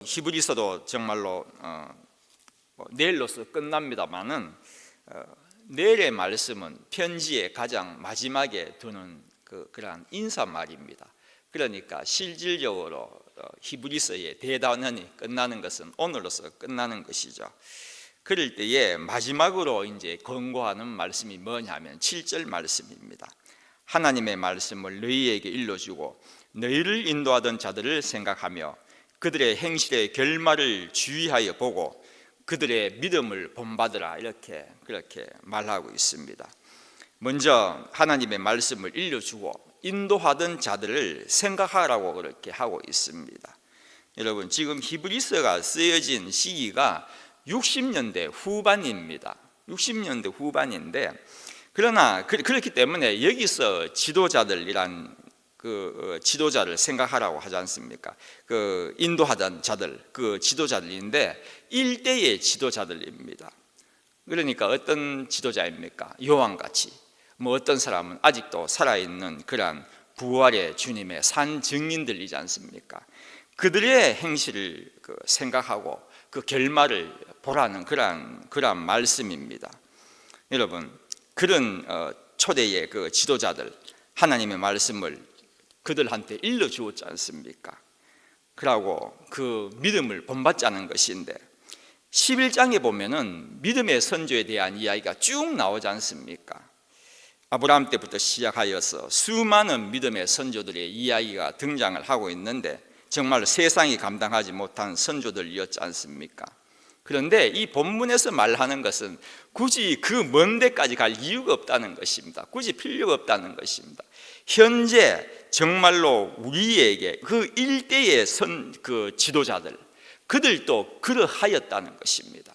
히브리서도 정말로 내일로서 끝납니다만은 내일의 말씀은 편지의 가장 마지막에 두는 그러한 인사말입니다. 그러니까 실질적으로 히브리서의 대단원이 끝나는 것은 오늘로서 끝나는 것이죠. 그럴 때에 마지막으로 이제 권고하는 말씀이 뭐냐면 7절 말씀입니다. 하나님의 말씀을 너희에게 일러주고 너희를 인도하던 자들을 생각하며 그들의 행실의 결말을 주의하여 보고 그들의 믿음을 본받으라, 그렇게 말하고 있습니다. 먼저 하나님의 말씀을 일러주고 인도하던 자들을 생각하라고 그렇게 하고 있습니다. 여러분, 지금 히브리서가 쓰여진 시기가 60년대 후반입니다. 60년대 후반인데, 그러나 그렇기 때문에 여기서 지도자들이란 지도자를 생각하라고 하지 않습니까? 인도하던 자들, 지도자들인데 일대의 지도자들입니다. 그러니까 어떤 지도자입니까? 요한같이 어떤 사람은 아직도 살아있는 그러한 부활의 주님의 산 증인들이지 않습니까? 그들의 행실을 생각하고 그 결말을 보라는 그러한 말씀입니다. 여러분, 그런 초대의 지도자들, 하나님의 말씀을 그들한테 일러주었지 않습니까? 그러고 그 믿음을 본받자는 것인데 11장에 보면은 믿음의 선조에 대한 이야기가 쭉 나오지 않습니까? 아브라함 때부터 시작하여서 수많은 믿음의 선조들의 이야기가 등장을 하고 있는데 정말 세상이 감당하지 못한 선조들이었지 않습니까? 그런데 이 본문에서 말하는 것은 굳이 그 먼 데까지 갈 이유가 없다는 것입니다. 굳이 필요가 없다는 것입니다. 현재 정말로 우리에게 그 일대의 지도자들, 그들도 그러하였다는 것입니다.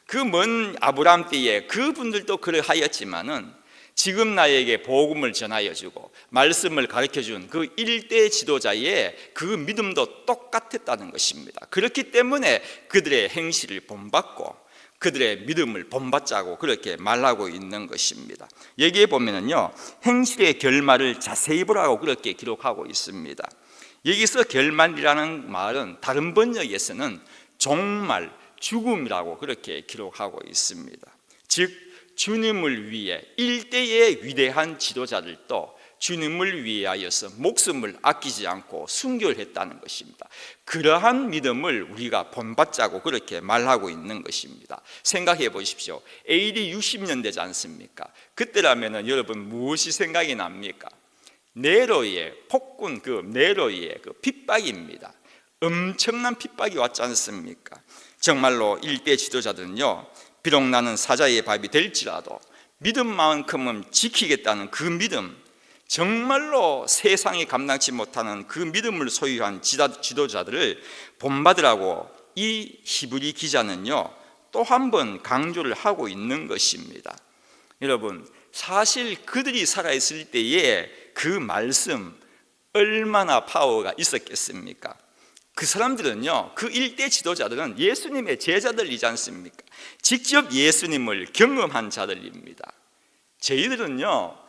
그 먼 아브라함 때에 그분들도 그러하였지만은 지금 나에게 복음을 전하여주고 말씀을 가르쳐준 그 일대 지도자의 그 믿음도 똑같았다는 것입니다. 그렇기 때문에 그들의 행실을 본받고 그들의 믿음을 본받자고 그렇게 말하고 있는 것입니다. 여기에 보면은요, 행실의 결말을 자세히 보라고 그렇게 기록하고 있습니다. 여기서 결말이라는 말은 다른 번역에서는 종말, 죽음이라고 그렇게 기록하고 있습니다. 즉 주님을 위해 일대의 위대한 지도자들도 주님을 위하여서 목숨을 아끼지 않고 순교했다는 것입니다. 그러한 믿음을 우리가 본받자고 그렇게 말하고 있는 것입니다. 생각해 보십시오. AD 60년 되지 않습니까? 그때라면 여러분 무엇이 생각이 납니까? 네로의 폭군, 네로의 핍박입니다. 엄청난 핍박이 왔지 않습니까? 정말로 일대 지도자들은요, 비록 나는 사자의 밥이 될지라도 믿음만큼은 지키겠다는 그 믿음, 정말로 세상이 감당치 못하는 그 믿음을 소유한 지도자들을 본받으라고 이 히브리 기자는요 또 한 번 강조를 하고 있는 것입니다. 여러분, 사실 그들이 살아있을 때에 그 말씀 얼마나 파워가 있었겠습니까? 그 사람들은요, 그 일대 지도자들은 예수님의 제자들이지 않습니까? 직접 예수님을 경험한 자들입니다. 저희들은요,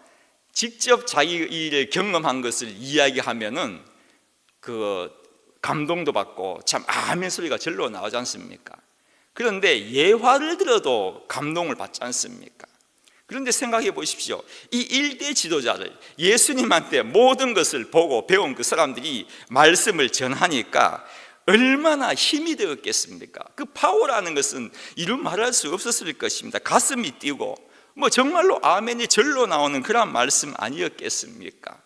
직접 자기 일을 경험한 것을 이야기하면은 감동도 받고 참 아멘 소리가 절로 나오지 않습니까? 그런데 예화를 들어도 감동을 받지 않습니까? 그런데 생각해 보십시오. 이 일대 지도자들, 예수님한테 모든 것을 보고 배운 그 사람들이 말씀을 전하니까 얼마나 힘이 되었겠습니까? 그 파워라는 것은 이루 말할 수 없었을 것입니다. 가슴이 뛰고 정말로 아멘이 절로 나오는 그러한 말씀 아니었겠습니까?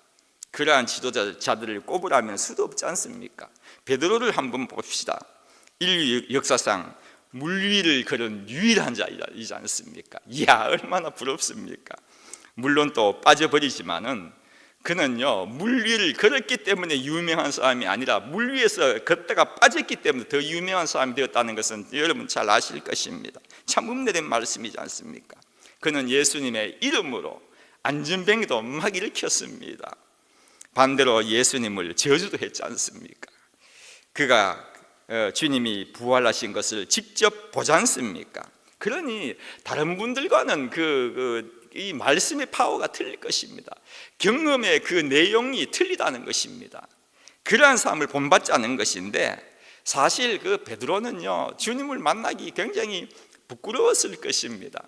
그러한 지도자들을 꼽으라면 수도 없지 않습니까? 베드로를 한번 봅시다. 인류 역사상 물 위를 걸은 유일한 자이지 않습니까? 이야, 얼마나 부럽습니까? 물론 또 빠져버리지만은 그는요, 물 위를 걸었기 때문에 유명한 사람이 아니라 물 위에서 걷다가 빠졌기 때문에 더 유명한 사람이 되었다는 것은 여러분 잘 아실 것입니다. 참 흠내된 말씀이지 않습니까? 그는 예수님의 이름으로 안전뱅이도 막 일으켰습니다. 반대로 예수님을 저주도 했지 않습니까? 그가 주님이 부활하신 것을 직접 보지 않습니까? 그러니 다른 분들과는 이 말씀의 파워가 틀릴 것입니다. 경험의 그 내용이 틀리다는 것입니다. 그러한 삶을 본받자는 것인데 사실 그 베드로는요, 주님을 만나기 굉장히 부끄러웠을 것입니다.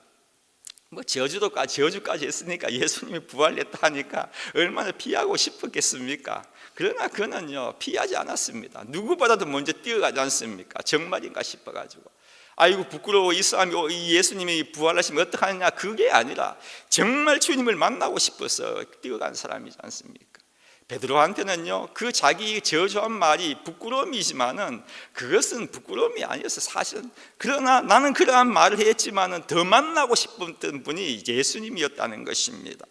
뭐 저주까지 했으니까 예수님이 부활했다 하니까 얼마나 피하고 싶었겠습니까? 그러나 그는요, 피하지 않았습니다. 누구보다도 먼저 뛰어가지 않습니까? 정말인가 싶어가지고, 아이고 부끄러워, 이 사람이 이 예수님이 부활하시면 어떡하느냐, 그게 아니라 정말 주님을 만나고 싶어서 뛰어간 사람이지 않습니까? 베드로한테는요, 그 자기 저주한 말이 부끄러움이지만은 그것은 부끄러움이 아니었어요, 사실은. 그러나 나는 그러한 말을 했지만은 더 만나고 싶었던 분이 예수님이었다는 것입니다.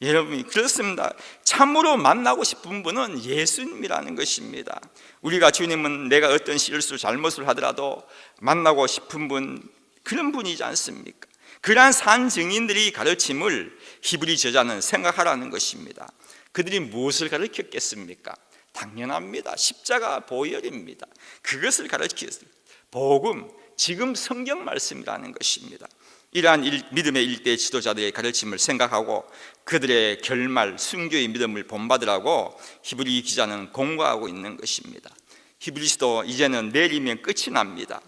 여러분, 그렇습니다. 참으로 만나고 싶은 분은 예수님이라는 것입니다. 우리가 주님은 내가 어떤 실수, 잘못을 하더라도 만나고 싶은 분, 그런 분이지 않습니까? 그러한 산 증인들이 가르침을 히브리 저자는 생각하라는 것입니다. 그들이 무엇을 가르쳤겠습니까? 당연합니다. 십자가 보혈입니다. 그것을 가르쳤습니다. 복음, 지금 성경 말씀이라는 것입니다. 이러한 믿음의 일대 지도자들의 가르침을 생각하고 그들의 결말, 순교의 믿음을 본받으라고 히브리 기자는 공고하고 있는 것입니다. 히브리서도 이제는 내리면 끝이 납니다.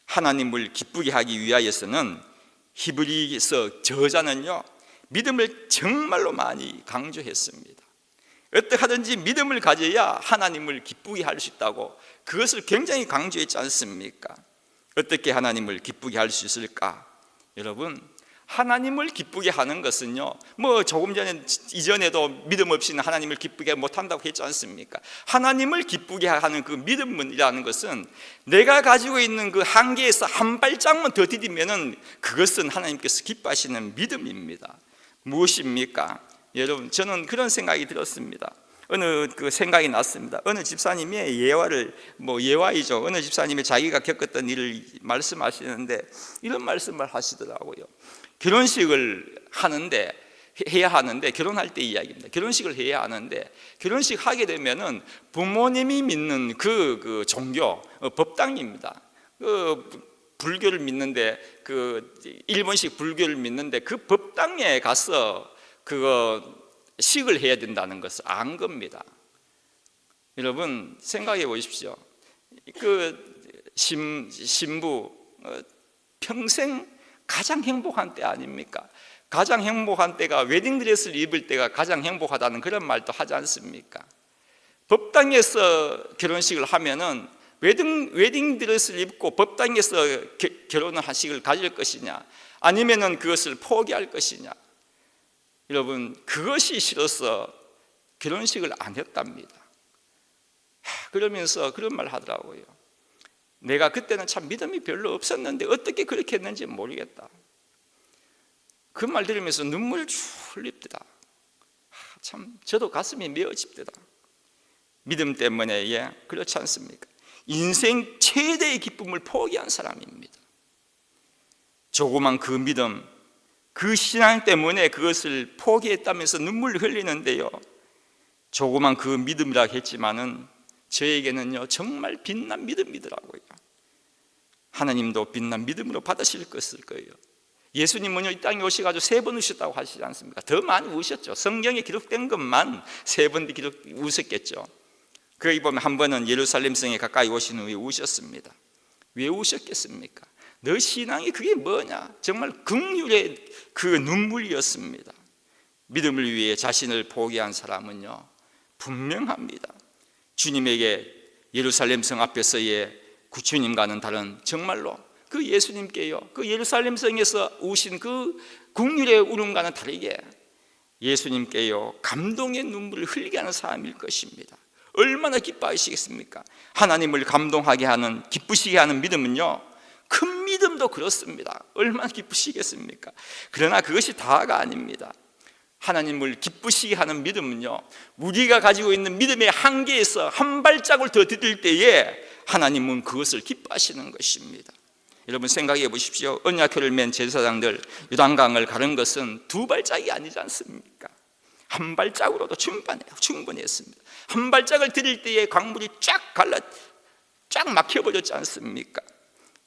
하나님을 기쁘게 하기 위하여서는 히브리서 저자는요, 믿음을 정말로 많이 강조했습니다. 어떻게 하든지 믿음을 가져야 하나님을 기쁘게 할 수 있다고, 그것을 굉장히 강조했지 않습니까? 어떻게 하나님을 기쁘게 할 수 있을까? 여러분, 하나님을 기쁘게 하는 것은요, 뭐 조금 전에 이전에도 믿음 없이는 하나님을 기쁘게 못한다고 했지 않습니까? 하나님을 기쁘게 하는 그 믿음이라는 것은 내가 가지고 있는 그 한계에서 한 발짝만 더 디디면은 그것은 하나님께서 기뻐하시는 믿음입니다. 무엇입니까? 여러분, 저는 그런 생각이 들었습니다. 어느 그 생각이 났습니다. 어느 집사님이 예화이죠. 어느 집사님이 자기가 겪었던 일을 말씀하시는데 이런 말씀을 하시더라고요. 결혼식을 해야 하는데 결혼할 때 이야기입니다. 결혼식을 해야 하는데 결혼식 하게 되면은 부모님이 믿는 그 종교, 법당입니다. 불교를 믿는데, 일본식 불교를 믿는데 그 법당에 가서 식을 해야 된다는 것을 안 겁니다. 여러분, 생각해 보십시오. 신부 평생 가장 행복한 때 아닙니까? 가장 행복한 때가, 웨딩드레스를 입을 때가 가장 행복하다는 그런 말도 하지 않습니까? 법당에서 결혼식을 하면은 웨딩드레스를 입고 법당에서 결혼하식을 가질 것이냐, 아니면은 그것을 포기할 것이냐. 여러분, 그것이 싫어서 결혼식을 안 했답니다. 그러면서 그런 말 하더라고요. 내가 그때는 참 믿음이 별로 없었는데 어떻게 그렇게 했는지 모르겠다. 그 말 들으면서 눈물 흘립니다. 참 저도 가슴이 메어집니다. 믿음 때문에. 그렇지 않습니까? 인생 최대의 기쁨을 포기한 사람입니다. 조그만 그 믿음, 그 신앙 때문에 그것을 포기했다면서 눈물을 흘리는데요, 조그만 그 믿음이라 했지만은 저에게는요 정말 빛난 믿음이더라고요. 하나님도 빛난 믿음으로 받으실 것일 거예요. 예수님은요 이 땅에 오셔가지고 3번 우셨다고 하시지 않습니까? 더 많이 우셨죠. 성경에 기록된 것만 3번 우셨겠죠. 거기 보면 한 번은 예루살렘 성에 가까이 오신 후에 우셨습니다. 왜 우셨겠습니까? 너 신앙이 그게 뭐냐? 정말 긍휼의 그 눈물이었습니다. 믿음을 위해 자신을 포기한 사람은요 분명합니다. 주님에게 예루살렘 성 앞에서의 주님과는 다른, 정말로 그 예수님께요, 그 예루살렘 성에서 우신 그 긍휼의 울음과는 다르게 예수님께요 감동의 눈물을 흘리게 하는 사람일 것입니다. 얼마나 기뻐하시겠습니까? 하나님을 감동하게 하는, 기쁘시게 하는 믿음은요, 큰 믿음도 그렇습니다. 얼마나 기쁘시겠습니까? 그러나 그것이 다가 아닙니다. 하나님을 기쁘시게 하는 믿음은요, 우리가 가지고 있는 믿음의 한계에서 한 발짝을 더 디딜 때에 하나님은 그것을 기뻐하시는 것입니다. 여러분 생각해 보십시오. 언약궤를 맨 제사장들 요단강을 가른 것은 2발짝이 아니지 않습니까? 한 발짝으로도 충분했습니다. 한 발짝을 디딜 때에 강물이 쫙 막혀버렸지 않습니까?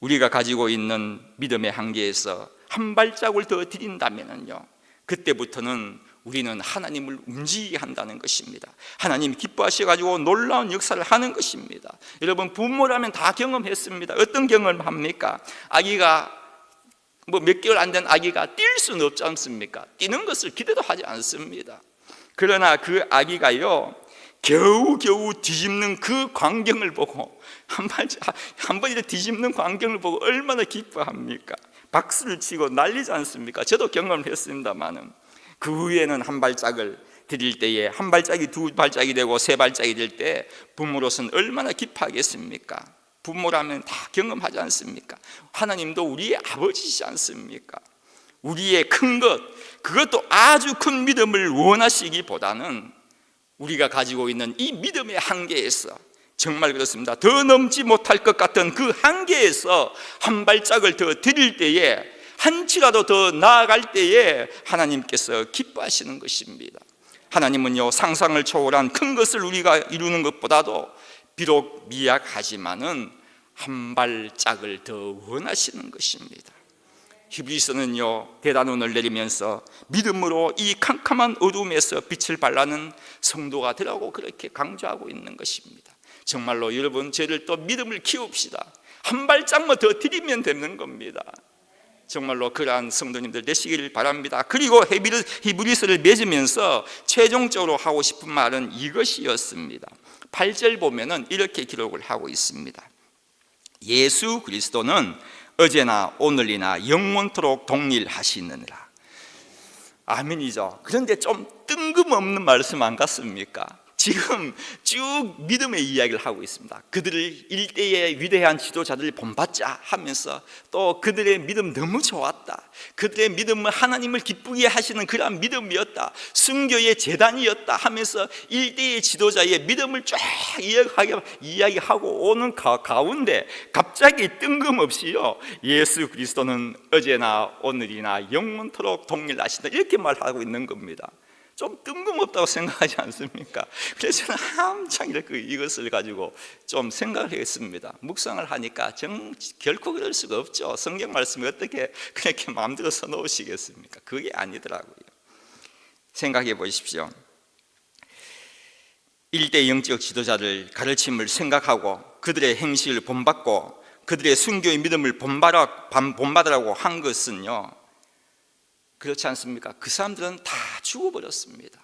우리가 가지고 있는 믿음의 한계에서 한 발짝을 더 디딘다면요, 그때부터는 우리는 하나님을 움직이게 한다는 것입니다. 하나님이 기뻐하셔가지고 놀라운 역사를 하는 것입니다. 여러분, 부모라면 다 경험했습니다. 어떤 경험을 합니까? 아기가 몇 개월 안 된 아기가 뛸 수는 없지 않습니까? 뛰는 것을 기대도 하지 않습니다. 그러나 그 아기가요, 겨우겨우 뒤집는 그 광경을 보고 한 번 이렇게 뒤집는 광경을 보고 얼마나 기뻐합니까? 박수를 치고 난리지 않습니까? 저도 경험을 했습니다만은 그 후에는 한 발짝을 디딜 때에 한 발짝이 두 발짝이 되고 세 발짝이 될 때 부모로서는 얼마나 기뻐하겠습니까? 부모라면 다 경험하지 않습니까? 하나님도 우리의 아버지시지 않습니까? 우리의 큰 것, 그것도 아주 큰 믿음을 원하시기보다는 우리가 가지고 있는 이 믿음의 한계에서, 정말 그렇습니다, 더 넘지 못할 것 같은 그 한계에서 한 발짝을 더 디딜 때에, 한치라도 더 나아갈 때에 하나님께서 기뻐하시는 것입니다. 하나님은요, 상상을 초월한 큰 것을 우리가 이루는 것보다도 비록 미약하지만은 한 발짝을 더 원하시는 것입니다. 히브리서는요, 대단원을 내리면서 믿음으로 이 캄캄한 어둠에서 빛을 발하는 성도가 되라고 그렇게 강조하고 있는 것입니다. 정말로 여러분, 저희들 또 믿음을 키웁시다. 한 발짝만 더 디디면 되는 겁니다. 정말로 그러한 성도님들 되시길 바랍니다. 그리고 히브리서를 맺으면서 최종적으로 하고 싶은 말은 이것이었습니다. 8절 보면은 이렇게 기록을 하고 있습니다. 예수 그리스도는 어제나 오늘이나 영원토록 동일하시느니라. 아멘이죠. 그런데 좀 뜬금없는 말씀 안 같습니까? 지금 쭉 믿음의 이야기를 하고 있습니다. 그들을 일대의 위대한 지도자들을 본받자 하면서 또 그들의 믿음 너무 좋았다, 그들의 믿음은 하나님을 기쁘게 하시는 그러한 믿음이었다, 순교의 재단이었다 하면서 일대의 지도자의 믿음을 쫙 이야기하고 오는 가운데 갑자기 뜬금없이요, 예수 그리스도는 어제나 오늘이나 영원토록 동일하시다, 이렇게 말하고 있는 겁니다. 좀 뜬금없다고 생각하지 않습니까? 그래서 저는 한창 이렇게 이것을 가지고 좀 생각을 했습니다. 묵상을 하니까 결코 그럴 수가 없죠. 성경 말씀이 어떻게 그렇게 마음대로 써놓으시겠습니까? 그게 아니더라고요. 생각해 보십시오. 일대 영적 지도자들 가르침을 생각하고 그들의 행실을 본받고 그들의 순교의 믿음을 본받으라고 한 것은요, 그렇지 않습니까? 그 사람들은 다 죽어버렸습니다.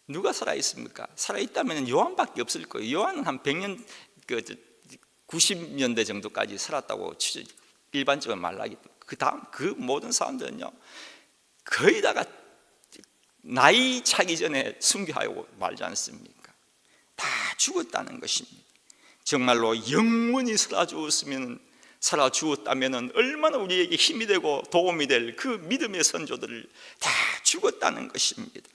누가 살아있습니까? 살아있다면 요한밖에 없을 거예요. 요한은 한 100년, 90년대 정도까지 살았다고 일반적으로 말하기 때문에 그 다음 그 모든 사람들은요, 거의 다가 나이 차기 전에 순교하고 말지 않습니까? 다 죽었다는 것입니다. 정말로 영원히 살아주었다면 얼마나 우리에게 힘이 되고 도움이 될 그 믿음의 선조들을 다 죽었다는 것입니다.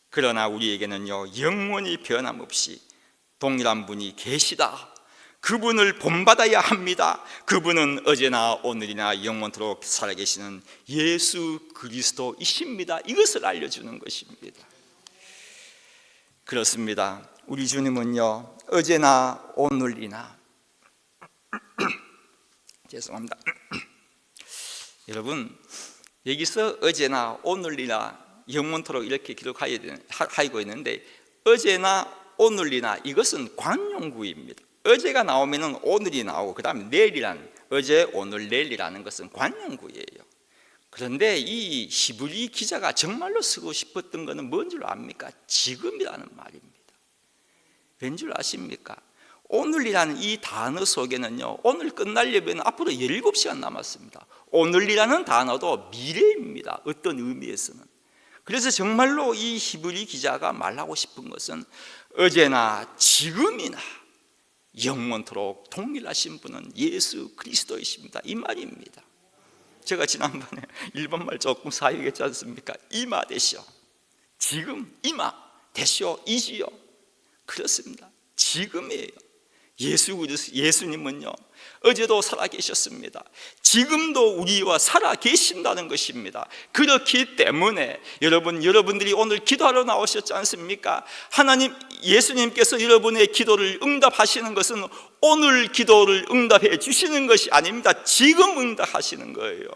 그러나 우리에게는요, 영원히 변함없이 동일한 분이 계시다, 그분을 본받아야 합니다. 그분은 어제나 오늘이나 영원토록 살아계시는 예수 그리스도이십니다. 이것을 알려주는 것입니다. 그렇습니다. 우리 주님은요, 어제나 오늘이나 죄송합니다. 여러분, 여기서 어제나 오늘이나 영원토록 이렇게 기록하고 있는데, 어제나 오늘이나 이것은 관용구입니다. 어제가 나오면 오늘이 나오고 그 다음에 내일이란, 어제 오늘 내일이라는 것은 관용구예요. 그런데 이 히브리 기자가 정말로 쓰고 싶었던 것은 뭔 줄 압니까? 지금이라는 말입니다. 왠 줄 아십니까? 오늘이라는 이 단어 속에는요, 오늘 끝나려면 앞으로 17시간 남았습니다. 오늘이라는 단어도 미래입니다. 어떤 의미에서는. 그래서 정말로 이 히브리 기자가 말하고 싶은 것은 어제나 지금이나 영원토록 동일하신 분은 예수 그리스도이십니다, 이 말입니다. 제가 지난번에 일본말 조금 사용했지 않습니까? 이마 되시오, 지금 이마 되시오, 이지요. 그렇습니다. 지금이에요. 예수님은요, 어제도 살아계셨습니다. 지금도 우리와 살아계신다는 것입니다. 그렇기 때문에 여러분들이 오늘 기도하러 나오셨지 않습니까? 예수님께서 여러분의 기도를 응답하시는 것은 오늘 기도를 응답해 주시는 것이 아닙니다. 지금 응답하시는 거예요.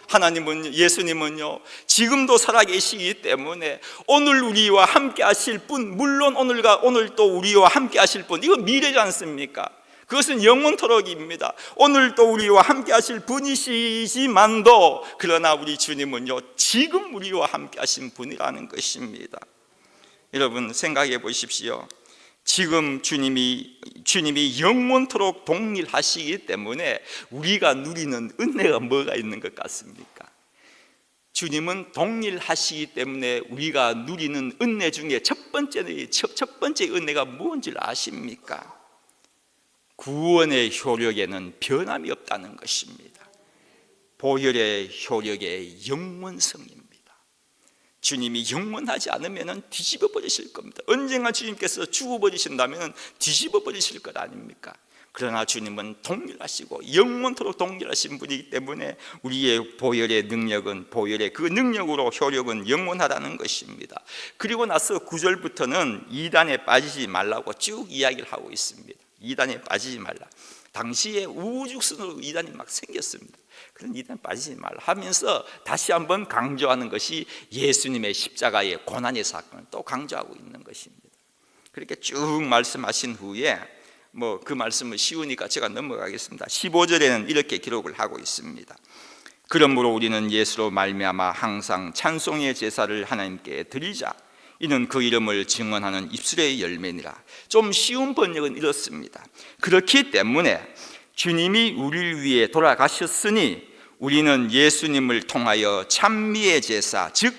하나님은, 예수님은요 지금도 살아계시기 때문에 오늘 우리와 함께 하실 분, 물론 오늘 또 우리와 함께 하실 분, 이거 미래지 않습니까? 그것은 영원토록입니다. 오늘 또 우리와 함께 하실 분이시지만도 그러나 우리 주님은요 지금 우리와 함께 하신 분이라는 것입니다. 여러분 생각해 보십시오. 지금 주님이 영원토록 동일하시기 때문에 우리가 누리는 은혜가 뭐가 있는 것 같습니까? 주님은 동일하시기 때문에 우리가 누리는 은혜 중에 첫 번째 은혜가 뭔지 아십니까? 구원의 효력에는 변함이 없다는 것입니다. 보혈의 효력의 영원성입니다. 주님이 영원하지 않으면 뒤집어 버리실 겁니다. 언젠가 주님께서 죽어버리신다면 뒤집어 버리실 것 아닙니까? 그러나 주님은 동일하시고 영원토록 동일하신 분이기 때문에 우리의 보혈의 능력은, 보혈의 그 능력으로 효력은 영원하다는 것입니다. 그리고 나서 9절부터는 이단에 빠지지 말라고 쭉 이야기를 하고 있습니다. 이단에 빠지지 말라. 당시에 우후죽순으로 이단이 막 생겼습니다. 그런 이단에 빠지지 말라 하면서 다시 한번 강조하는 것이 예수님의 십자가의 고난의 사건을 또 강조하고 있는 것입니다. 그렇게 쭉 말씀하신 후에 그 말씀은 쉬우니까 제가 넘어가겠습니다. 15절에는 이렇게 기록을 하고 있습니다. 그러므로 우리는 예수로 말미암아 항상 찬송의 제사를 하나님께 드리자. 이는 그 이름을 증언하는 입술의 열매니라. 좀 쉬운 번역은 이렇습니다. 그렇기 때문에 주님이 우리를 위해 돌아가셨으니 우리는 예수님을 통하여 찬미의 제사, 즉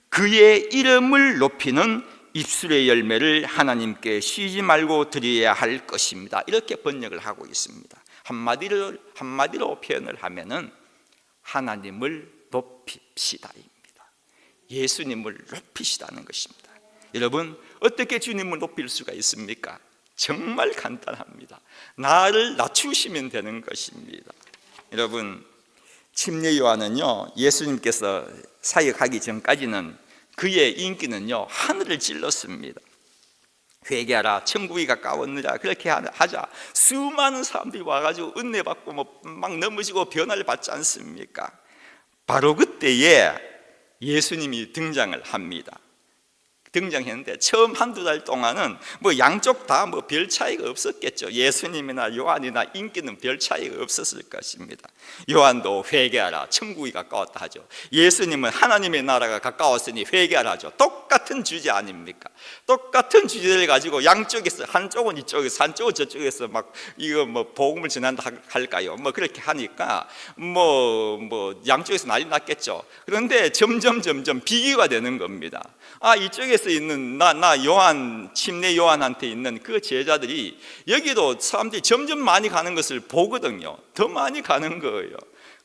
그의 이름을 높이는 입술의 열매를 하나님께 쉬지 말고 드려야 할 것입니다. 이렇게 번역을 하고 있습니다. 한마디로 표현을 하면은 하나님을 높입시다입니다. 예수님을 높이시다는 것입니다. 여러분, 어떻게 주님을 높일 수가 있습니까? 정말 간단합니다. 나를 낮추시면 되는 것입니다. 여러분, 침례 요한은요 예수님께서 사역하기 전까지는 그의 인기는요 하늘을 찔렀습니다. 회개하라, 천국이 가까웠느라, 그렇게 하자 수많은 사람들이 와가지고 은혜 받고 막 넘어지고 변화를 받지 않습니까? 바로 그때에 예수님이 등장을 합니다. 등장했는데 처음 한두 달 동안은 양쪽 다 별 차이가 없었겠죠. 예수님이나 요한이나 인기는 별 차이가 없었을 것입니다. 요한도 회개하라, 천국이 가까웠다 하죠. 예수님은 하나님의 나라가 가까웠으니 회개하라 하죠. 똑같은 주제 아닙니까? 똑같은 주제를 가지고 양쪽에서, 한쪽은 이쪽에서 한쪽은 저쪽에서 막 이거 복음을 전한다 할까요? 그렇게 하니까 양쪽에서 난리 났겠죠. 그런데 점점 비교가 되는 겁니다. 이쪽에서 있는 침례 요한한테 있는 그 제자들이 여기도 사람들이 점점 많이 가는 것을 보거든요. 더 많이 가는 거예요.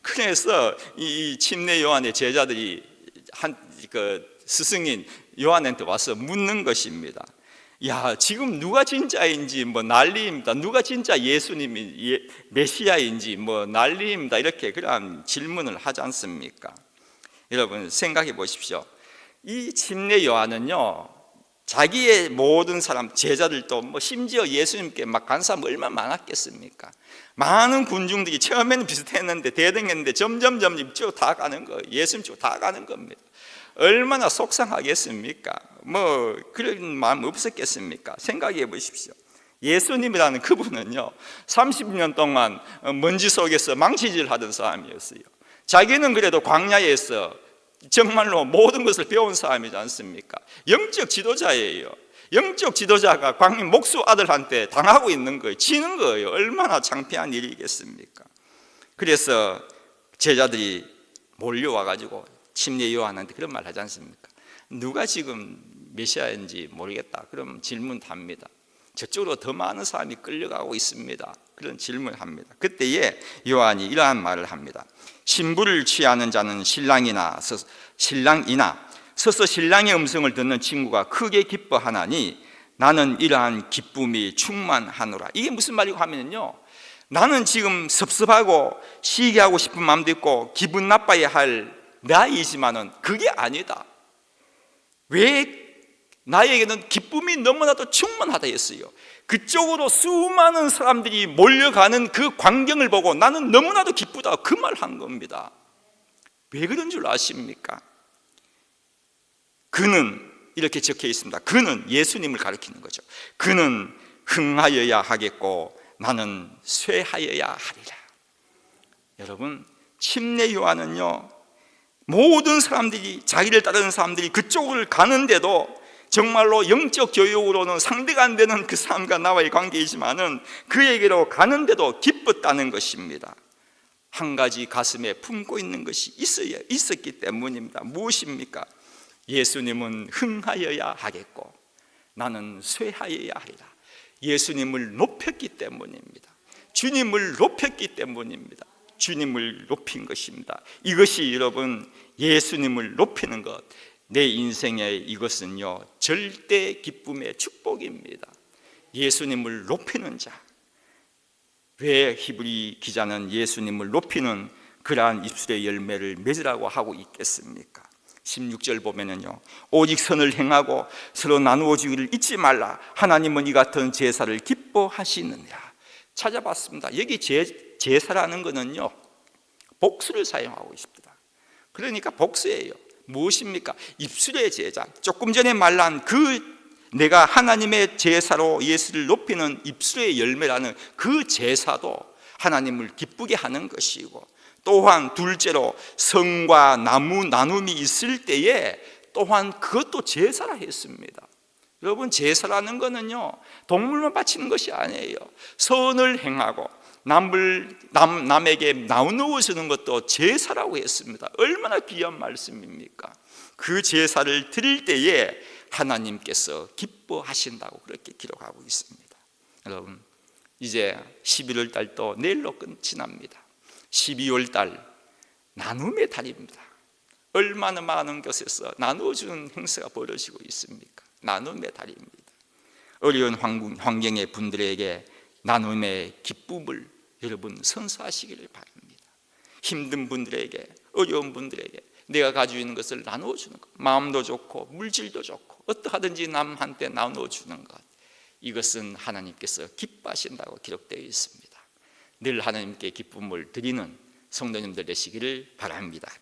그래서 이 침례 요한의 제자들이 스승인 요한한테 와서 묻는 것입니다. 야, 지금 누가 진짜인지 난리입니다. 누가 진짜 예수님이 메시아인지 난리입니다. 이렇게 그런 질문을 하지 않습니까? 여러분 생각해 보십시오. 이 침례 요한은요 자기의 모든 사람, 제자들도 심지어 예수님께 막 간 사람 얼마나 많았겠습니까? 많은 군중들이 처음에는 비슷했는데 대등했는데 점점 쭉 다 가는 거예요. 예수님 쭉 다 가는 겁니다. 얼마나 속상하겠습니까? 그런 마음 없었겠습니까? 생각해 보십시오. 예수님이라는 그분은요 30년 동안 먼지 속에서 망치질 하던 사람이었어요. 자기는 그래도 광야에서 정말로 모든 것을 배운 사람이지 않습니까? 영적 지도자예요. 영적 지도자가 광야 목수 아들한테 당하고 있는 거예요. 지는 거예요. 얼마나 창피한 일이겠습니까? 그래서 제자들이 몰려와가지고 침례 요한한테 그런 말 하지 않습니까? 누가 지금 메시아인지 모르겠다. 그럼 질문합니다. 저쪽으로 더 많은 사람이 끌려가고 있습니다. 그런 질문을 합니다. 그때에 요한이 이러한 말을 합니다. 신부를 취하는 자는 신랑이나 서서 신랑의 음성을 듣는 친구가 크게 기뻐하나니 나는 이러한 기쁨이 충만하노라. 이게 무슨 말이고 하면요, 나는 지금 섭섭하고 쉬게 하고 싶은 마음도 있고 기분 나빠야 할 나이지만은 그게 아니다. 왜 나에게는 기쁨이 너무나도 충만하다 했어요. 그쪽으로 수많은 사람들이 몰려가는 그 광경을 보고 나는 너무나도 기쁘다, 그 말 한 겁니다. 왜 그런 줄 아십니까? 그는 이렇게 적혀 있습니다. 그는 예수님을 가리키는 거죠. 그는 흥하여야 하겠고 나는 쇠하여야 하리라. 여러분, 침례 요한은요, 모든 사람들이, 자기를 따르는 사람들이 그쪽을 가는데도 정말로 영적 교육으로는 상대가 안 되는 그 사람과 나와의 관계이지만은 그에게로 가는데도 기뻤다는 것입니다. 한 가지 가슴에 품고 있는 것이 있었기 때문입니다. 무엇입니까? 예수님은 흥하여야 하겠고 나는 쇠하여야 하리라. 예수님을 높였기 때문입니다. 주님을 높였기 때문입니다. 주님을 높인 것입니다. 이것이 여러분, 예수님을 높이는 것, 내 인생의 이것은요, 절대 기쁨의 축복입니다. 예수님을 높이는 자. 왜 히브리 기자는 예수님을 높이는 그러한 입술의 열매를 맺으라고 하고 있겠습니까? 16절 보면은요, 오직 선을 행하고 서로 나누어 주기를 잊지 말라. 하나님은 이 같은 제사를 기뻐하시느니라. 찾아봤습니다. 여기 제사라는 것은요, 복수를 사용하고 있습니다. 그러니까 복수예요. 무엇입니까? 입술의 제사. 조금 전에 말한 내가 하나님의 제사로 예수를 높이는 입술의 열매라는 그 제사도 하나님을 기쁘게 하는 것이고, 또한 둘째로 성과 나눔이 있을 때에 또한 그것도 제사라 했습니다. 여러분, 제사라는 것은요, 동물만 바치는 것이 아니에요. 선을 행하고 남에게 나누어 주는 것도 제사라고 했습니다. 얼마나 귀한 말씀입니까? 그 제사를 드릴 때에 하나님께서 기뻐하신다고 그렇게 기록하고 있습니다. 여러분, 이제 11월 달도 내일로 끝이 납니다. 12월 달 나눔의 달입니다. 얼마나 많은 곳에서 나누어주는 행사가 벌어지고 있습니까? 나눔의 달입니다. 어려운 환경의 분들에게 나눔의 기쁨을 여러분 선사하시기를 바랍니다. 힘든 분들에게, 어려운 분들에게 내가 가지고 있는 것을 나누어주는 것, 마음도 좋고 물질도 좋고 어떠하든지 남한테 나누어주는 것, 이것은 하나님께서 기뻐하신다고 기록되어 있습니다. 늘 하나님께 기쁨을 드리는 성도님들 되시기를 바랍니다.